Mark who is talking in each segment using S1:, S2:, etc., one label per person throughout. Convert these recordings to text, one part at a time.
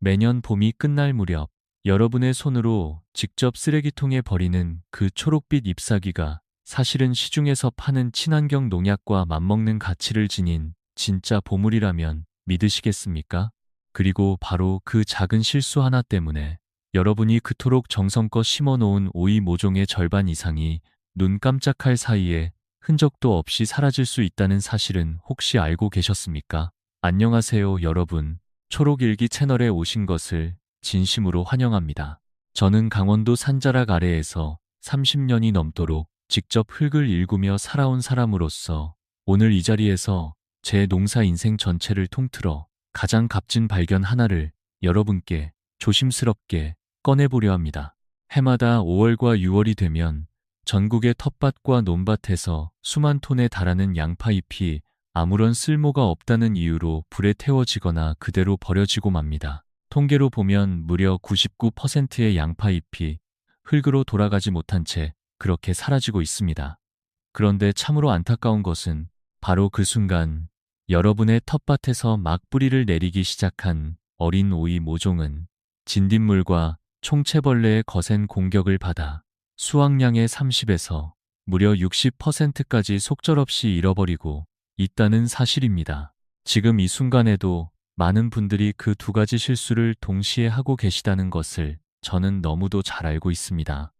S1: 매년 봄이 끝날 무렵 여러분의 손으로 직접 쓰레기통에 버리는 그 초록빛 잎사귀가 사실은 시중에서 파는 친환경 농약과 맞먹는 가치를 지닌 진짜 보물이라면 믿으시겠습니까? 그리고 바로 그 작은 실수 하나 때문에 여러분이 그토록 정성껏 심어놓은 오이 모종의 절반 이상이 눈 깜짝할 사이에 흔적도 없이 사라질 수 있다는 사실은 혹시 알고 계셨습니까? 안녕하세요, 여러분. 초록일기 채널에 오신 것을 진심으로 환영합니다. 저는 강원도 산자락 아래에서 30년이 넘도록 직접 흙을 일구며 살아온 사람으로서 오늘 이 자리에서 제 농사 인생 전체를 통틀어 가장 값진 발견 하나를 여러분께 조심스럽게 꺼내보려 합니다. 해마다 5월과 6월이 되면 전국의 텃밭과 논밭에서 수만 톤에 달하는 양파잎이 아무런 쓸모가 없다는 이유로 불에 태워지거나 그대로 버려지고 맙니다. 통계로 보면 무려 99%의 양파잎이 흙으로 돌아가지 못한 채 그렇게 사라지고 있습니다. 그런데 참으로 안타까운 것은 바로 그 순간 여러분의 텃밭에서 막 뿌리를 내리기 시작한 어린 오이 모종은 진딧물과 총채벌레의 거센 공격을 받아 수확량의 30에서 무려 60%까지 속절없이 잃어버리고 있다는 사실입니다. 지금 이 순간에도 많은 분들이 그 두 가지 실수를 동시에 하고 계시다는 것을 저는 너무도 잘 알고 있습니다.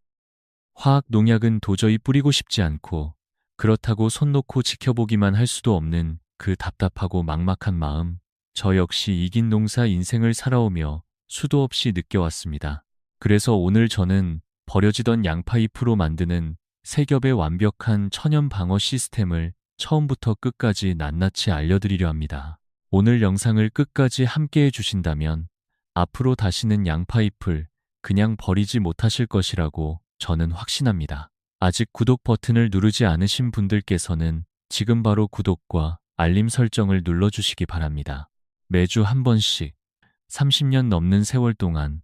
S1: 화학 농약은 도저히 뿌리고 싶지 않고 그렇다고 손 놓고 지켜보기만 할 수도 없는 그 답답하고 막막한 마음, 저 역시 이긴 농사 인생을 살아오며 수도 없이 느껴왔습니다. 그래서 오늘 저는 버려지던 양파잎으로 만드는 세 겹의 완벽한 천연 방어 시스템을 처음부터 끝까지 낱낱이 알려드리려 합니다. 오늘 영상을 끝까지 함께 해주신다면 앞으로 다시는 양파잎을 그냥 버리지 못하실 것이라고 저는 확신합니다. 아직 구독 버튼을 누르지 않으신 분들께서는 지금 바로 구독과 알림 설정을 눌러주시기 바랍니다. 매주 한 번씩 30년 넘는 세월 동안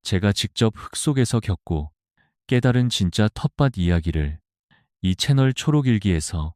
S1: 제가 직접 흙 속에서 겪고 깨달은 진짜 텃밭 이야기를 이 채널 초록일기에서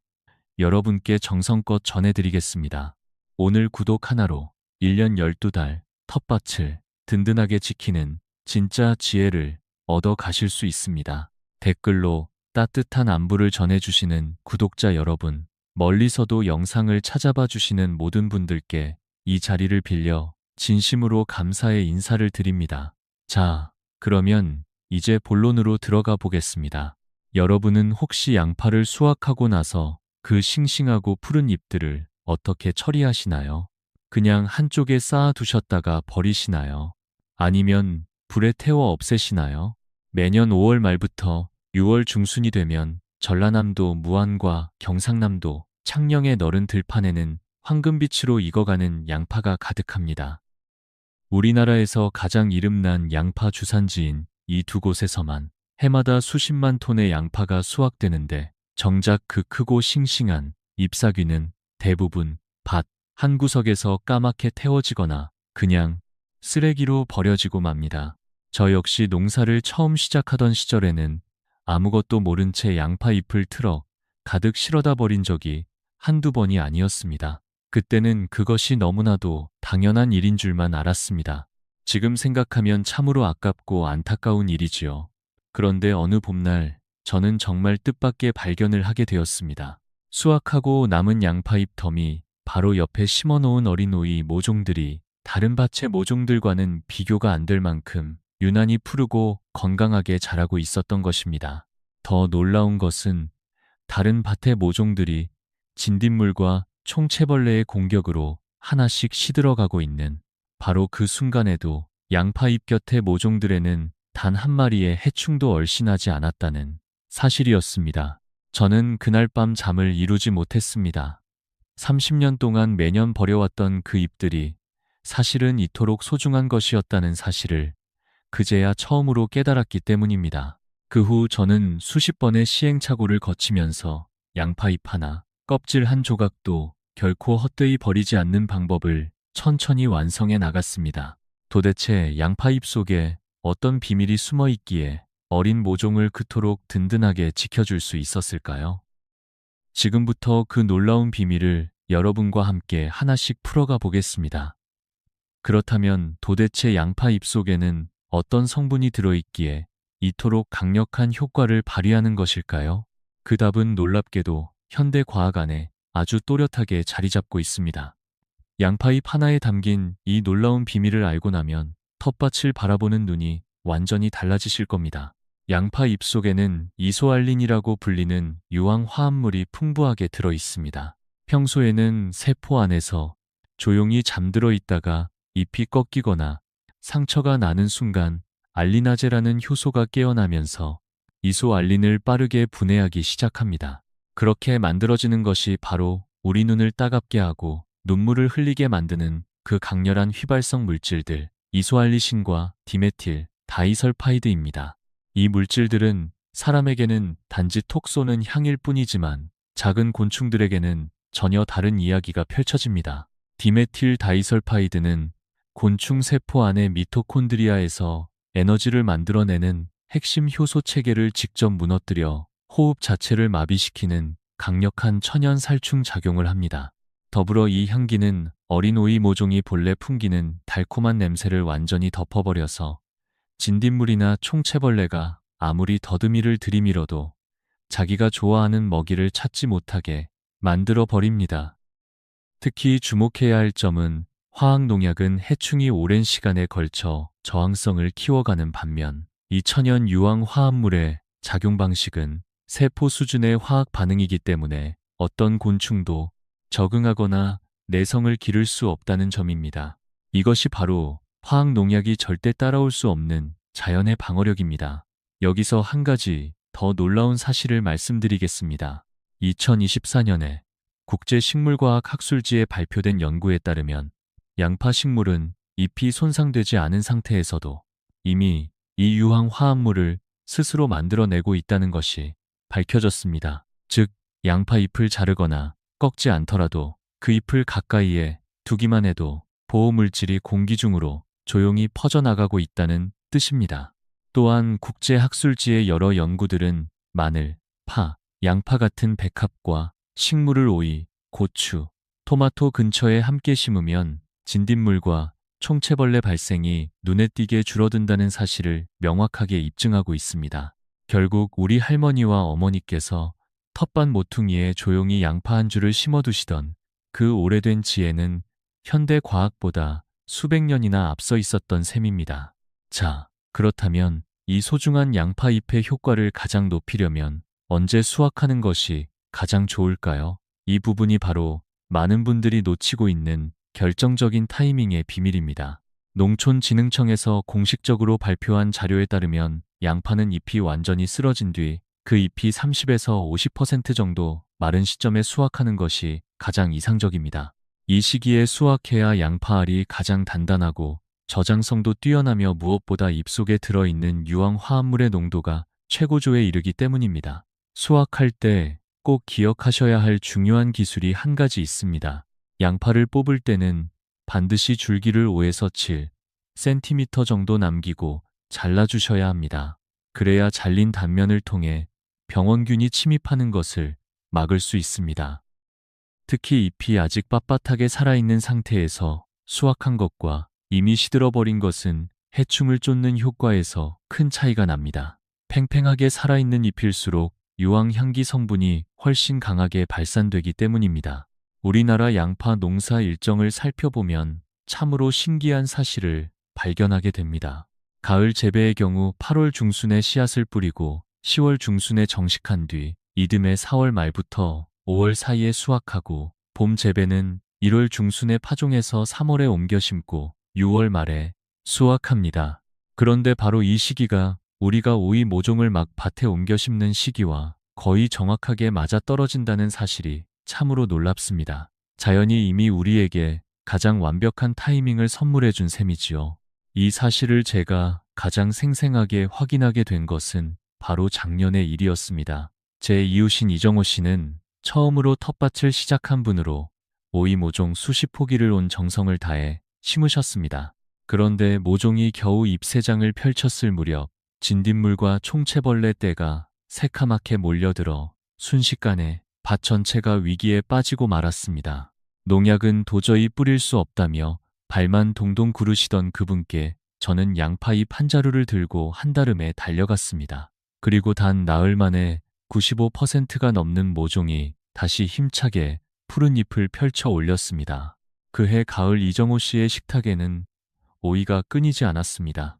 S1: 여러분께 정성껏 전해드리겠습니다. 오늘 구독 하나로 1년 12달 텃밭을 든든하게 지키는 진짜 지혜를 얻어 가실 수 있습니다. 댓글로 따뜻한 안부를 전해주시는 구독자 여러분, 멀리서도 영상을 찾아봐 주시는 모든 분들께 이 자리를 빌려 진심으로 감사의 인사를 드립니다. 자, 그러면 이제 본론으로 들어가 보겠습니다. 여러분은 혹시 양파를 수확하고 나서 그 싱싱하고 푸른 잎들을 어떻게 처리하시나요? 그냥 한쪽에 쌓아두셨다가 버리시나요? 아니면 불에 태워 없애시나요? 매년 5월 말부터 6월 중순이 되면 전라남도 무안과 경상남도 창녕의 너른 들판에는 황금빛으로 익어가는 양파가 가득합니다. 우리나라에서 가장 이름난 양파 주산지인 이 두 곳에서만 해마다 수십만 톤의 양파가 수확되는데 정작 그 크고 싱싱한 잎사귀는 대부분 밭 한 구석에서 까맣게 태워지거나 그냥 쓰레기로 버려지고 맙니다. 저 역시 농사를 처음 시작하던 시절에는 아무것도 모른 채 양파잎을 틀어 가득 실어다 버린 적이 한두 번이 아니었습니다. 그때는 그것이 너무나도 당연한 일인 줄만 알았습니다. 지금 생각하면 참으로 아깝고 안타까운 일이지요. 그런데 어느 봄날 저는 정말 뜻밖의 발견을 하게 되었습니다. 수확하고 남은 양파잎 덤이 바로 옆에 심어놓은 어린 오이 모종들이 다른 밭의 모종들과는 비교가 안 될 만큼 유난히 푸르고 건강하게 자라고 있었던 것입니다. 더 놀라운 것은 다른 밭의 모종들이 진딧물과 총채벌레의 공격으로 하나씩 시들어가고 있는 바로 그 순간에도 양파잎 곁의 모종들에는 단 한 마리의 해충도 얼씬하지 않았다는 사실이었습니다. 저는 그날 밤 잠을 이루지 못했습니다. 30년 동안 매년 버려왔던 그 잎들이 사실은 이토록 소중한 것이었다는 사실을 그제야 처음으로 깨달았기 때문입니다. 그 후 저는 수십 번의 시행착오를 거치면서 양파잎 하나, 껍질 한 조각도 결코 헛되이 버리지 않는 방법을 천천히 완성해 나갔습니다. 도대체 양파잎 속에 어떤 비밀이 숨어 있기에 어린 모종을 그토록 든든하게 지켜줄 수 있었을까요? 지금부터 그 놀라운 비밀을 여러분과 함께 하나씩 풀어가 보겠습니다. 그렇다면 도대체 양파 잎 속에는 어떤 성분이 들어있기에 이토록 강력한 효과를 발휘하는 것일까요? 그 답은 놀랍게도 현대 과학 안에 아주 또렷하게 자리 잡고 있습니다. 양파잎 하나에 담긴 이 놀라운 비밀을 알고 나면 텃밭을 바라보는 눈이 완전히 달라지실 겁니다. 양파 잎 속에는 이소알린이라고 불리는 유황 화합물이 풍부하게 들어 있습니다. 평소에는 세포 안에서 조용히 잠들어 있다가 잎이 꺾이거나 상처가 나는 순간 알리나제라는 효소가 깨어나면서 이소알린을 빠르게 분해하기 시작합니다. 그렇게 만들어지는 것이 바로 우리 눈을 따갑게 하고 눈물을 흘리게 만드는 그 강렬한 휘발성 물질들, 이소알리신과 디메틸, 다이설파이드입니다. 이 물질들은 사람에게는 단지 톡 쏘는 향일 뿐이지만 작은 곤충들에게는 전혀 다른 이야기가 펼쳐집니다. 디메틸 다이설파이드는 곤충 세포 안의 미토콘드리아에서 에너지를 만들어내는 핵심 효소 체계를 직접 무너뜨려 호흡 자체를 마비시키는 강력한 천연 살충 작용을 합니다. 더불어 이 향기는 어린 오이 모종이 본래 풍기는 달콤한 냄새를 완전히 덮어버려서 진딧물이나 총체벌레가 아무리 더듬이를 들이밀어도 자기가 좋아하는 먹이를 찾지 못하게 만들어 버립니다. 특히 주목해야 할 점은 화학농약은 해충이 오랜 시간에 걸쳐 저항성을 키워가는 반면 이 천연 유황 화합물의 작용 방식은 세포 수준의 화학 반응이기 때문에 어떤 곤충도 적응하거나 내성을 기를 수 없다는 점입니다. 이것이 바로 화학농약이 절대 따라올 수 없는 자연의 방어력입니다. 여기서 한 가지 더 놀라운 사실을 말씀드리겠습니다. 2024년에 국제식물과학학술지에 발표된 연구에 따르면 양파 식물은 잎이 손상되지 않은 상태에서도 이미 이 유황 화합물을 스스로 만들어내고 있다는 것이 밝혀졌습니다. 즉, 양파 잎을 자르거나 꺾지 않더라도 그 잎을 가까이에 두기만 해도 보호물질이 공기 중으로 조용히 퍼져나가고 있다는 뜻입니다. 또한 국제학술지의 여러 연구들은 마늘, 파, 양파 같은 백합과 식물을 오이, 고추, 토마토 근처에 함께 심으면 진딧물과 총체벌레 발생이 눈에 띄게 줄어든다는 사실을 명확하게 입증하고 있습니다. 결국 우리 할머니와 어머니께서 텃밭 모퉁이에 조용히 양파 한 줄을 심어두시던 그 오래된 지혜는 현대 과학보다 수백 년이나 앞서 있었던 셈입니다. 자, 그렇다면 이 소중한 양파 잎의 효과를 가장 높이려면 언제 수확하는 것이 가장 좋을까요? 이 부분이 바로 많은 분들이 놓치고 있는 결정적인 타이밍의 비밀입니다. 농촌진흥청에서 공식적으로 발표한 자료에 따르면 양파는 잎이 완전히 쓰러진 뒤 그 잎이 30에서 50% 정도 마른 시점에 수확하는 것이 가장 이상적입니다. 이 시기에 수확해야 양파알이 가장 단단하고 저장성도 뛰어나며 무엇보다 잎 속에 들어있는 유황 화합물의 농도가 최고조에 이르기 때문입니다. 수확할 때 꼭 기억하셔야 할 중요한 기술이 한 가지 있습니다. 양파를 뽑을 때는 반드시 줄기를 5에서 7cm 정도 남기고 잘라주셔야 합니다. 그래야 잘린 단면을 통해 병원균이 침입하는 것을 막을 수 있습니다. 특히 잎이 아직 빳빳하게 살아있는 상태에서 수확한 것과 이미 시들어버린 것은 해충을 쫓는 효과에서 큰 차이가 납니다. 팽팽하게 살아있는 잎일수록 유황 향기 성분이 훨씬 강하게 발산되기 때문입니다. 우리나라 양파 농사 일정을 살펴보면 참으로 신기한 사실을 발견하게 됩니다. 가을 재배의 경우 8월 중순에 씨앗을 뿌리고 10월 중순에 정식한 뒤 이듬해 4월 말부터 5월 사이에 수확하고 봄 재배는 1월 중순에 파종해서 3월에 옮겨 심고 6월 말에 수확합니다. 그런데 바로 이 시기가 우리가 오이 모종을 막 밭에 옮겨 심는 시기와 거의 정확하게 맞아떨어진다는 사실이 참으로 놀랍습니다. 자연이 이미 우리에게 가장 완벽한 타이밍을 선물해 준 셈이지요. 이 사실을 제가 가장 생생하게 확인하게 된 것은 바로 작년의 일이었습니다. 제 이웃인 이정호 씨는 처음으로 텃밭을 시작한 분으로 오이 모종 수십 포기를 온 정성을 다해 심으셨습니다. 그런데 모종이 겨우 잎새장을 펼쳤을 무렵 진딧물과 총체벌레 떼가 새카맣게 몰려들어 순식간에 밭 전체가 위기에 빠지고 말았습니다. 농약은 도저히 뿌릴 수 없다며 발만 동동 구르시던 그분께 저는 양파잎 한 자루를 들고 한달음에 달려갔습니다. 그리고 단 나흘 만에 95%가 넘는 모종이 다시 힘차게 푸른 잎을 펼쳐 올렸습니다. 그해 가을 이정호 씨의 식탁에는 오이가 끊이지 않았습니다.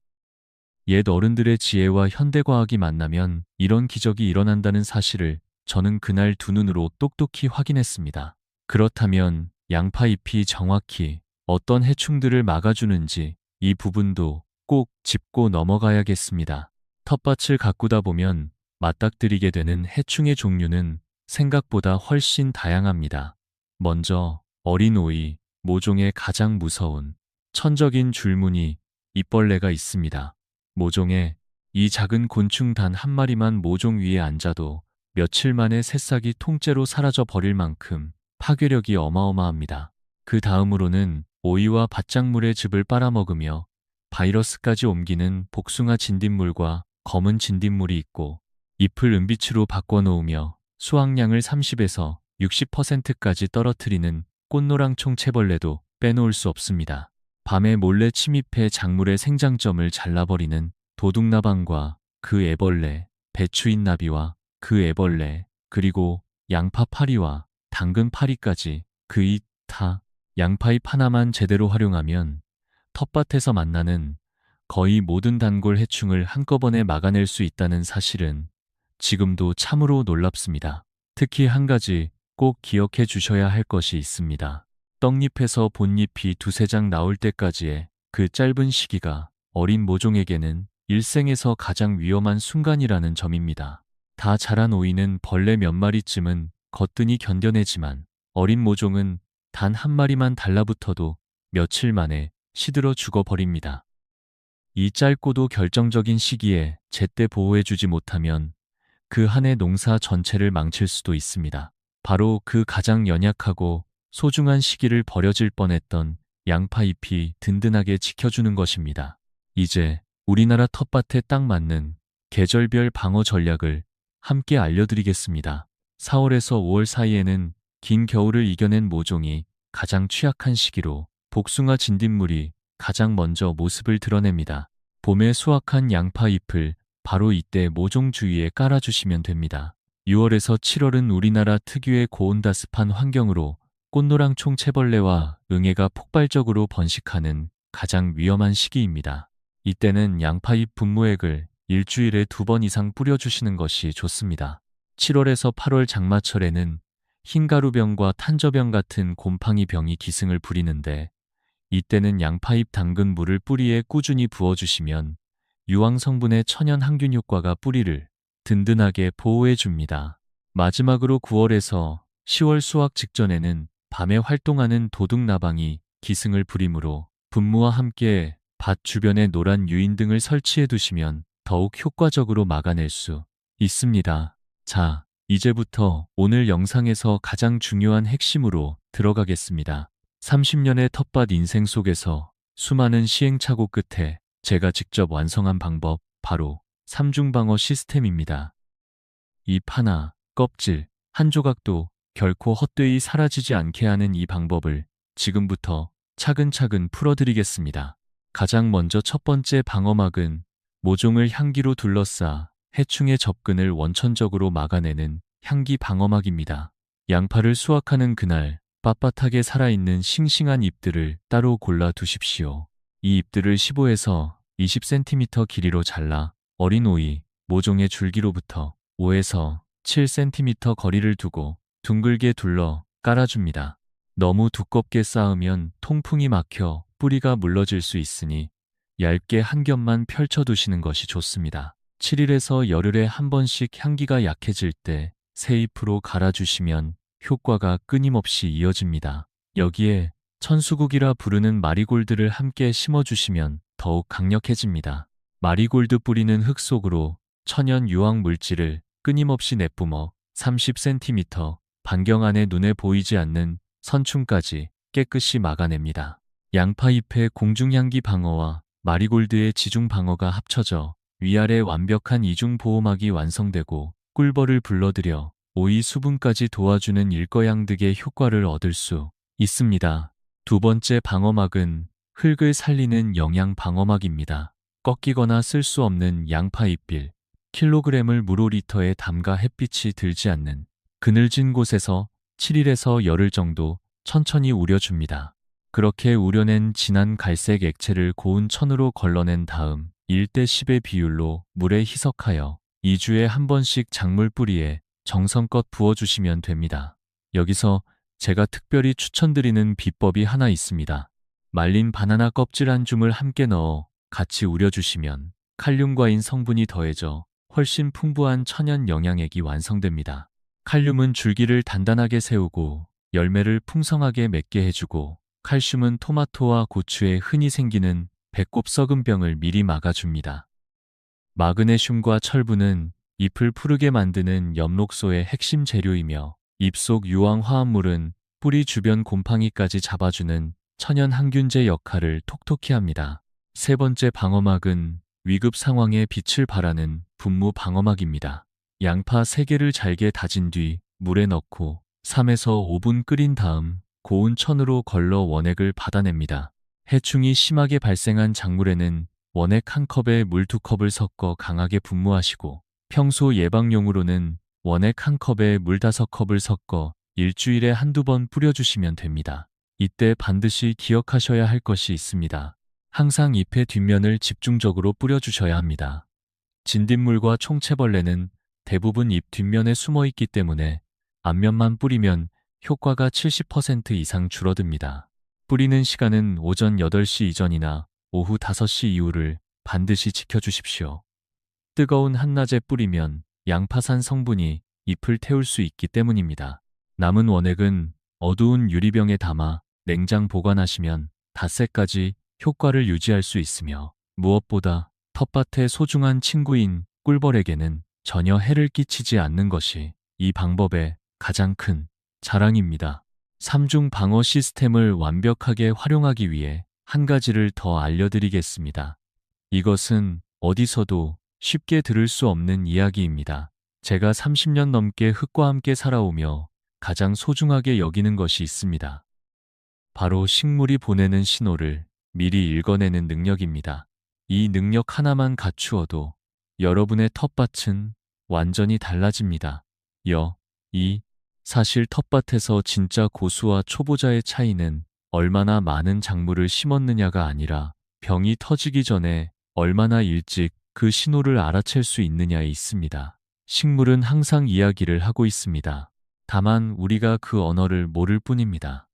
S1: 옛 어른들의 지혜와 현대과학이 만나면 이런 기적이 일어난다는 사실을 저는 그날 두 눈으로 똑똑히 확인했습니다. 그렇다면 양파잎이 정확히 어떤 해충들을 막아주는지 이 부분도 꼭 짚고 넘어가야겠습니다. 텃밭을 가꾸다 보면 맞닥뜨리게 되는 해충의 종류는 생각보다 훨씬 다양합니다. 먼저 어린 오이, 모종의 가장 무서운 천적인 줄무늬 잎벌레가 있습니다. 모종에 이 작은 곤충 단 한 마리만 모종 위에 앉아도 며칠 만에 새싹이 통째로 사라져 버릴 만큼 파괴력이 어마어마합니다. 그 다음으로는 오이와 밭작물의 즙을 빨아먹으며 바이러스까지 옮기는 복숭아 진딧물과 검은 진딧물이 있고, 잎을 은빛으로 바꿔놓으며 수확량을 30에서 60%까지 떨어뜨리는 꽃노랑총 채벌레도 빼놓을 수 없습니다. 밤에 몰래 침입해 작물의 생장점을 잘라버리는 도둑나방과 그 애벌레, 배추잇나비와 그 애벌레, 그리고 양파파리와 당근파리까지 그 이 타 양파잎 하나만 제대로 활용하면 텃밭에서 만나는 거의 모든 단골 해충을 한꺼번에 막아낼 수 있다는 사실은 지금도 참으로 놀랍습니다. 특히 한 가지 꼭 기억해 주셔야 할 것이 있습니다. 떡잎에서 본잎이 두세 장 나올 때까지의 그 짧은 시기가 어린 모종에게는 일생에서 가장 위험한 순간이라는 점입니다. 다 자란 오이는 벌레 몇 마리쯤은 거뜬히 견뎌내지만 어린 모종은 단 한 마리만 달라붙어도 며칠 만에 시들어 죽어버립니다. 이 짧고도 결정적인 시기에 제때 보호해주지 못하면 그 한 해 농사 전체를 망칠 수도 있습니다. 바로 그 가장 연약하고 소중한 시기를 버려질 뻔했던 양파잎이 든든하게 지켜주는 것입니다. 이제 우리나라 텃밭에 딱 맞는 계절별 방어 전략을 함께 알려드리겠습니다. 4월에서 5월 사이에는 긴 겨울을 이겨낸 모종이 가장 취약한 시기로 복숭아 진딧물이 가장 먼저 모습을 드러냅니다. 봄에 수확한 양파잎을 바로 이때 모종 주위에 깔아주시면 됩니다. 6월에서 7월은 우리나라 특유의 고온다습한 환경으로 꽃노랑총 채벌레와 응애가 폭발적으로 번식하는 가장 위험한 시기입니다. 이때는 양파잎 분무액을 일주일에 2번 이상 뿌려주시는 것이 좋습니다. 7월에서 8월 장마철에는 흰가루병과 탄저병 같은 곰팡이 병이 기승을 부리는데, 이때는 양파잎 담근 물을 뿌리에 꾸준히 부어주시면 유황 성분의 천연 항균 효과가 뿌리를 든든하게 보호해줍니다. 마지막으로 9월에서 10월 수확 직전에는 밤에 활동하는 도둑나방이 기승을 부리므로 분무와 함께 밭 주변에 노란 유인 등을 설치해 두시면 더욱 효과적으로 막아낼 수 있습니다. 자, 이제부터 오늘 영상에서 가장 중요한 핵심으로 들어가겠습니다. 30년의 텃밭 인생 속에서 수많은 시행착오 끝에 제가 직접 완성한 방법, 바로 3중 방어 시스템입니다. 잎 하나, 껍질 한 조각도 결코 헛되이 사라지지 않게 하는 이 방법을 지금부터 차근차근 풀어드리겠습니다. 가장 먼저 첫 번째 방어막은 모종을 향기로 둘러싸 해충의 접근을 원천적으로 막아내는 향기 방어막입니다. 양파를 수확하는 그날 빳빳하게 살아있는 싱싱한 잎들을 따로 골라 두십시오. 이 잎들을 15에서 20cm 길이로 잘라 어린 오이, 모종의 줄기로부터 5에서 7cm 거리를 두고 둥글게 둘러 깔아줍니다. 너무 두껍게 쌓으면 통풍이 막혀 뿌리가 물러질 수 있으니 얇게 한 겹만 펼쳐두시는 것이 좋습니다. 7일에서 열흘에 한 번씩 향기가 약해질 때 새 잎으로 갈아주시면 효과가 끊임없이 이어집니다. 여기에 천수국이라 부르는 마리골드를 함께 심어주시면 더욱 강력해집니다. 마리골드 뿌리는 흙 속으로 천연 유황 물질을 끊임없이 내뿜어 30cm 반경 안에 눈에 보이지 않는 선충까지 깨끗이 막아냅니다. 양파잎의 공중향기 방어와 마리골드의 지중 방어가 합쳐져 위아래 완벽한 이중 보호막이 완성되고 꿀벌을 불러들여 오이 수분까지 도와주는 일거양득의 효과를 얻을 수 있습니다. 두 번째 방어막은 흙을 살리는 영양 방어막입니다. 꺾이거나 쓸 수 없는 양파 잎빌, 킬로그램을 무로리터에 담가 햇빛이 들지 않는 그늘진 곳에서 7일에서 열흘 정도 천천히 우려줍니다. 그렇게 우려낸 진한 갈색 액체를 고운 천으로 걸러낸 다음 1대 10의 비율로 물에 희석하여 2주에 한 번씩 작물 뿌리에 정성껏 부어주시면 됩니다. 여기서 제가 특별히 추천드리는 비법이 하나 있습니다. 말린 바나나 껍질 한 줌을 함께 넣어 같이 우려주시면 칼륨과인 성분이 더해져 훨씬 풍부한 천연 영양액이 완성됩니다. 칼륨은 줄기를 단단하게 세우고 열매를 풍성하게 맺게 해주고, 칼슘은 토마토와 고추에 흔히 생기는 배꼽 썩은 병을 미리 막아줍니다. 마그네슘과 철분은 잎을 푸르게 만드는 엽록소의 핵심 재료이며, 잎 속 유황 화합물은 뿌리 주변 곰팡이까지 잡아주는 천연 항균제 역할을 톡톡히 합니다. 세 번째 방어막은 위급 상황에 빛을 발하는 분무 방어막입니다. 양파 3개를 잘게 다진 뒤 물에 넣고 3에서 5분 끓인 다음 고운 천으로 걸러 원액을 받아냅니다. 해충이 심하게 발생한 작물에는 원액 1컵에 물 2컵을 섞어 강하게 분무하시고, 평소 예방용으로는 원액 1컵에 물 5컵을 섞어 일주일에 한두 번 뿌려주시면 됩니다. 이때 반드시 기억하셔야 할 것이 있습니다. 항상 잎의 뒷면을 집중적으로 뿌려주셔야 합니다. 진딧물과 총채벌레는 대부분 잎 뒷면에 숨어 있기 때문에 앞면만 뿌리면 효과가 70% 이상 줄어듭니다. 뿌리는 시간은 오전 8시 이전이나 오후 5시 이후를 반드시 지켜주십시오. 뜨거운 한낮에 뿌리면 양파산 성분이 잎을 태울 수 있기 때문입니다. 남은 원액은 어두운 유리병에 담아 냉장 보관하시면 닷새까지 효과를 유지할 수 있으며, 무엇보다 텃밭의 소중한 친구인 꿀벌에게는 전혀 해를 끼치지 않는 것이 이 방법의 가장 큰 자랑입니다. 3중 방어 시스템을 완벽하게 활용하기 위해 한 가지를 더 알려드리겠습니다. 이것은 어디서도 쉽게 들을 수 없는 이야기입니다. 제가 30년 넘게 흙과 함께 살아오며 가장 소중하게 여기는 것이 있습니다. 바로 식물이 보내는 신호를 미리 읽어내는 능력입니다. 이 능력 하나만 갖추어도 여러분의 텃밭은 완전히 달라집니다. 사실 텃밭에서 진짜 고수와 초보자의 차이는 얼마나 많은 작물을 심었느냐가 아니라 병이 터지기 전에 얼마나 일찍 그 신호를 알아챌 수 있느냐에 있습니다. 식물은 항상 이야기를 하고 있습니다. 다만 우리가 그 언어를 모를 뿐입니다.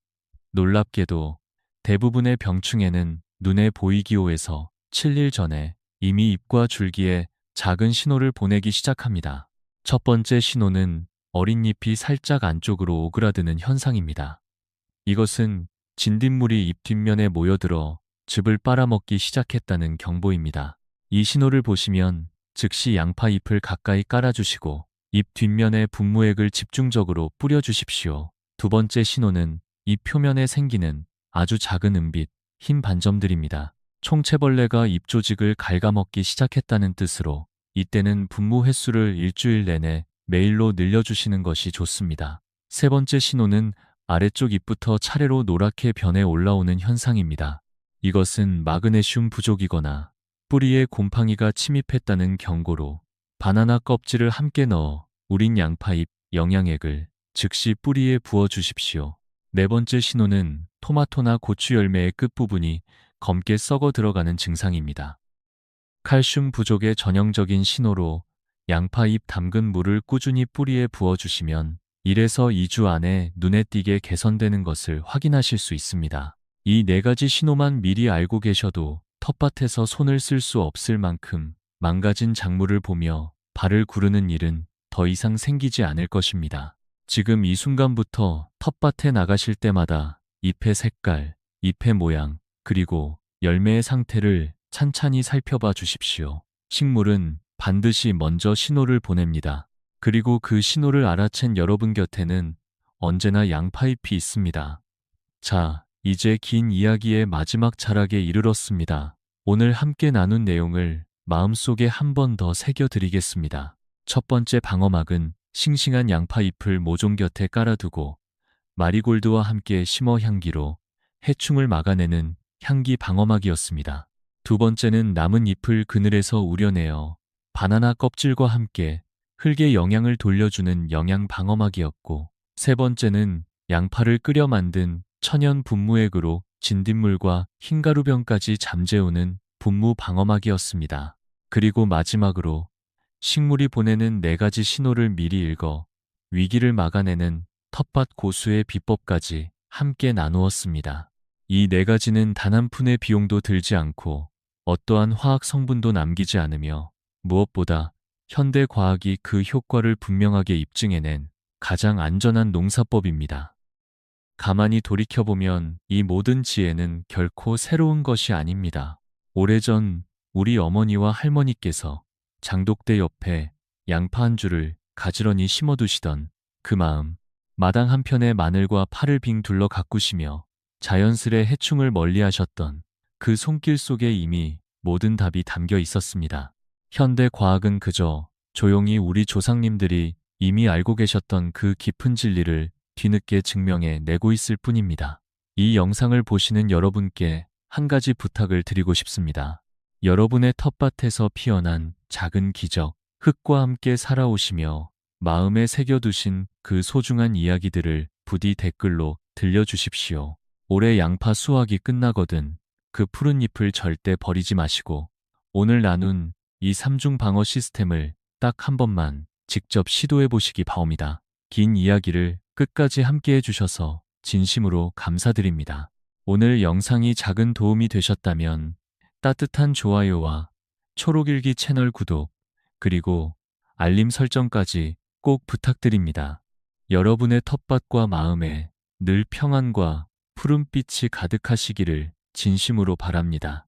S1: 놀랍게도 대부분의 병충해는 눈에 보이기오에서 7일 전에 이미 잎과 줄기에 작은 신호를 보내기 시작합니다. 첫 번째 신호는 어린 잎이 살짝 안쪽으로 오그라드는 현상입니다. 이것은 진딧물이 잎 뒷면에 모여들어 즙을 빨아먹기 시작했다는 경보입니다. 이 신호를 보시면 즉시 양파 잎을 가까이 깔아주시고 잎 뒷면에 분무액을 집중적으로 뿌려주십시오. 두 번째 신호는 잎 표면에 생기는 아주 작은 은빛, 흰 반점들입니다. 총채벌레가 잎 조직을 갉아먹기 시작했다는 뜻으로 이때는 분무 횟수를 일주일 내내 매일로 늘려주시는 것이 좋습니다. 세 번째 신호는 아래쪽 잎부터 차례로 노랗게 변해 올라오는 현상입니다. 이것은 마그네슘 부족이거나 뿌리에 곰팡이가 침입했다는 경고로 바나나 껍질을 함께 넣어 우린 양파잎 영양액을 즉시 뿌리에 부어주십시오. 네 번째 신호는 토마토나 고추 열매의 끝부분이 검게 썩어 들어가는 증상입니다. 칼슘 부족의 전형적인 신호로 양파잎 담근 물을 꾸준히 뿌리에 부어주시면 1에서 2주 안에 눈에 띄게 개선되는 것을 확인하실 수 있습니다. 이 4가지 신호만 미리 알고 계셔도 텃밭에서 손을 쓸 수 없을 만큼 망가진 작물을 보며 발을 구르는 일은 더 이상 생기지 않을 것입니다. 지금 이 순간부터 텃밭에 나가실 때마다 잎의 색깔, 잎의 모양, 그리고 열매의 상태를 찬찬히 살펴봐 주십시오. 식물은 반드시 먼저 신호를 보냅니다. 그리고 그 신호를 알아챈 여러분 곁에는 언제나 양파잎이 있습니다. 자, 이제 긴 이야기의 마지막 자락에 이르렀습니다. 오늘 함께 나눈 내용을 마음속에 한 번 더 새겨드리겠습니다. 첫 번째 방어막은 싱싱한 양파잎을 모종 곁에 깔아두고 마리골드와 함께 심어 향기로 해충을 막아내는 향기 방어막이었습니다. 두 번째는 남은 잎을 그늘에서 우려내어 바나나 껍질과 함께 흙에 영양을 돌려주는 영양 방어막이었고, 세 번째는 양파를 끓여 만든 천연 분무액으로 진딧물과 흰가루병까지 잠재우는 분무 방어막이었습니다. 그리고 마지막으로 식물이 보내는 네 가지 신호를 미리 읽어 위기를 막아내는 텃밭 고수의 비법까지 함께 나누었습니다. 이 네 가지는 단 한 푼의 비용도 들지 않고 어떠한 화학 성분도 남기지 않으며 무엇보다 현대 과학이 그 효과를 분명하게 입증해낸 가장 안전한 농사법입니다. 가만히 돌이켜보면 이 모든 지혜는 결코 새로운 것이 아닙니다. 오래전 우리 어머니와 할머니께서 장독대 옆에 양파 한 줄을 가지런히 심어두시던 그 마음, 마당 한편에 마늘과 파를 빙 둘러 가꾸시며 자연스레 해충을 멀리하셨던 그 손길 속에 이미 모든 답이 담겨 있었습니다. 현대 과학은 그저 조용히 우리 조상님들이 이미 알고 계셨던 그 깊은 진리를 뒤늦게 증명해 내고 있을 뿐입니다. 이 영상을 보시는 여러분께 한 가지 부탁을 드리고 싶습니다. 여러분의 텃밭에서 피어난 작은 기적, 흙과 함께 살아오시며 마음에 새겨두신 그 소중한 이야기들을 부디 댓글로 들려주십시오. 올해 양파 수확이 끝나거든 그 푸른 잎을 절대 버리지 마시고 오늘 나눈 이 3중 방어 시스템을 딱 한 번만 직접 시도해 보시기 바옵니다. 긴 이야기를 끝까지 함께 해주셔서 진심으로 감사드립니다. 오늘 영상이 작은 도움이 되셨다면 따뜻한 좋아요와 초록일기 채널 구독, 그리고 알림 설정까지 꼭 부탁드립니다. 여러분의 텃밭과 마음에 늘 평안과 푸른빛이 가득하시기를 진심으로 바랍니다.